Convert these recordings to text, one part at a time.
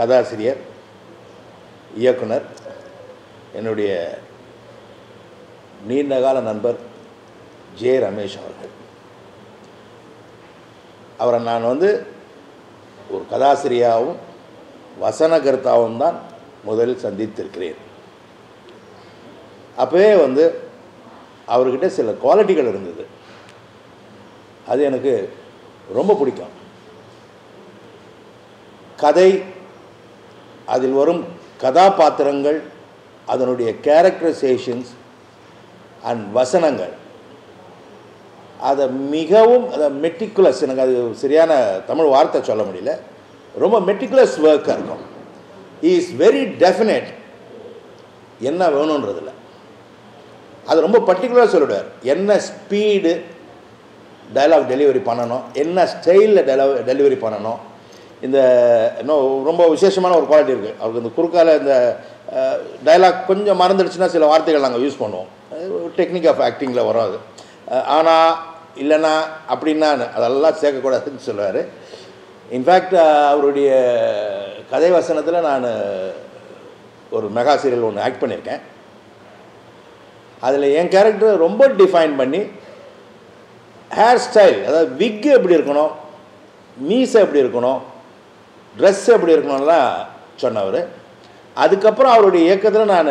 கதாசிரியர், இயக்குனர், என்னுடைய நீண்டகால நண்பர் ஜே. ரமேஷ் அவர்கள். அவரை நான் ஒரு கதாசிரியாகவும் வசனகர்த்தாவும் தான் முதலில் சந்தித்திருக்கிறேன். அப்போவே அவர்கிட்ட சில குவாலிட்டிகள் இருந்தது. அது எனக்கு ரொம்ப பிடிக்கும். கதை, அதில் வரும் கதாபாத்திரங்கள், அதனுடைய கேரக்டரைசேஷன்ஸ் அண்ட் வசனங்கள், அதை மிகவும் மெட்டிகுலஸ், எனக்கு அது சரியான தமிழ் வார்த்தை சொல்ல முடியல, ரொம்ப மெட்டிகுலஸ் ஒர்க்காக இருக்கும். ஹி இஸ் வெரி டெஃபினட் என்ன வேணுன்றதில்ல. அது ரொம்ப பர்டிகுலராக சொல்லிவிடுவார். என்ன ஸ்பீடு டைலாக் டெலிவரி பண்ணணும், என்ன ஸ்டைலில் டெலிவரி பண்ணணும். இந்த இன்னும் ரொம்ப விசேஷமான ஒரு குவாலிட்டி இருக்குது அவருக்கு. இந்த குறுக்கால இந்த டைலாக் கொஞ்சம் மறந்துடுச்சுன்னா சில வார்த்தைகள் நாங்கள் யூஸ் பண்ணுவோம். டெக்னிக் ஆஃப் ஆக்டிங்கில் வரும் அது. ஆனால் இல்லைன்னா அப்படின்னா அதெல்லாம் சேர்க்கக்கூடாதுன்னு சொல்லுவார். இன்ஃபேக்ட் அவருடைய கதை வசனத்தில் நான் ஒரு மெகா சீரியல் ஒன்று ஆக்ட் பண்ணியிருக்கேன். அதில் என் கேரக்டர் ரொம்ப டிஃபைன் பண்ணி ஹேர் ஸ்டைல், அதாவது விக்கு எப்படி இருக்கணும், மீசை எப்படி இருக்கணும், ட்ரெஸ் எப்படி இருக்கணும்லாம் சொன்னவர். அதுக்கப்புறம் அவருடைய இயக்கத்தில் நான்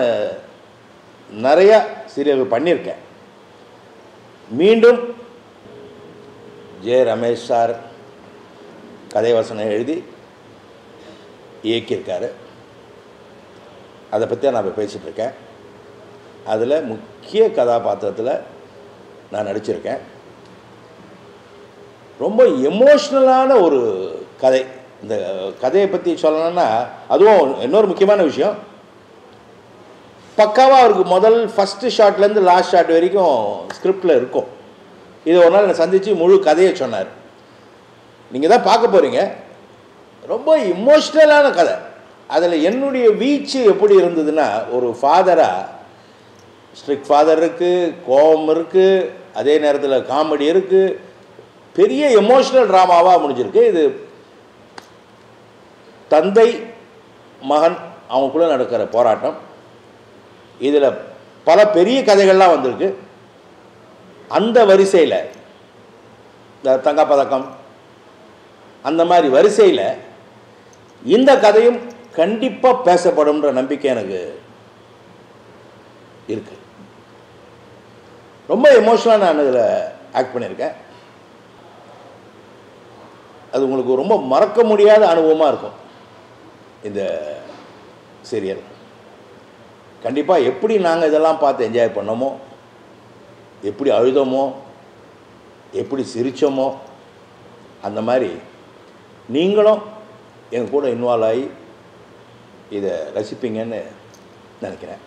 நிறையா சீரியல்கள் பண்ணியிருக்கேன். மீண்டும் ஜே. ரமேஷ் சார் கதை வசனம் எழுதி இயக்கியிருக்காரு. அதை பற்றி நான் இப்போ பேசிகிட்ருக்கேன். அதில் முக்கிய கதாபாத்திரத்தில் நான் நடிச்சிருக்கேன். ரொம்ப எமோஷ்னலான ஒரு கதை. இந்த கதையை பற்றி சொல்லணும்னா அதுவும் இன்னொரு முக்கியமான விஷயம், பக்காவாக அவருக்கு ஃபஸ்ட்டு ஷாட்லேருந்து லாஸ்ட் ஷாட் வரைக்கும் ஸ்கிரிப்டில் இருக்கும். இதை ஒரு நாள் என்னை சந்தித்து முழு கதையை சொன்னார். நீங்கள் தான் பார்க்க போகிறீங்க. ரொம்ப இமோஷ்னலான கதை. அதில் என்னுடைய வீச்சு எப்படி இருந்ததுன்னா, ஒரு ஃபாதராக, ஸ்ட்ரிக்ட் ஃபாதர் இருக்குது, கோபம் இருக்குது, அதே நேரத்தில் காமெடி இருக்குது, பெரிய எமோஷ்னல் ட்ராமாவாக முடிஞ்சிருக்கு. இது தந்தை மகன் அவங்களுக்குள்ளே நடக்கிற போராட்டம். இதில் பல பெரிய கதைகள்லாம் வந்திருக்கு. அந்த வரிசையில் இந்த தங்கப்பதக்கம் அந்த மாதிரி வரிசையில் இந்த கதையும் கண்டிப்பாக பேசப்படும்ன்ற நம்பிக்கை எனக்கு இருக்கு. ரொம்ப எமோஷனலாக நான் இதில் ஆக்ட் பண்ணியிருக்கேன். அது உங்களுக்கு ரொம்ப மறக்க முடியாத அனுபவமாக இருக்கும். இந்த சீரியல் கண்டிப்பாக எப்படி நாங்கள் இதெல்லாம் பார்த்து என்ஜாய் பண்ணோமோ, எப்படி அழுதோமோ, எப்படி சிரித்தோமோ, அந்த மாதிரி நீங்களும் எங்கள் கூட இன்வால்வ் ஆகி இதை ரசிப்பீங்கன்னு நினைக்கிறேன்.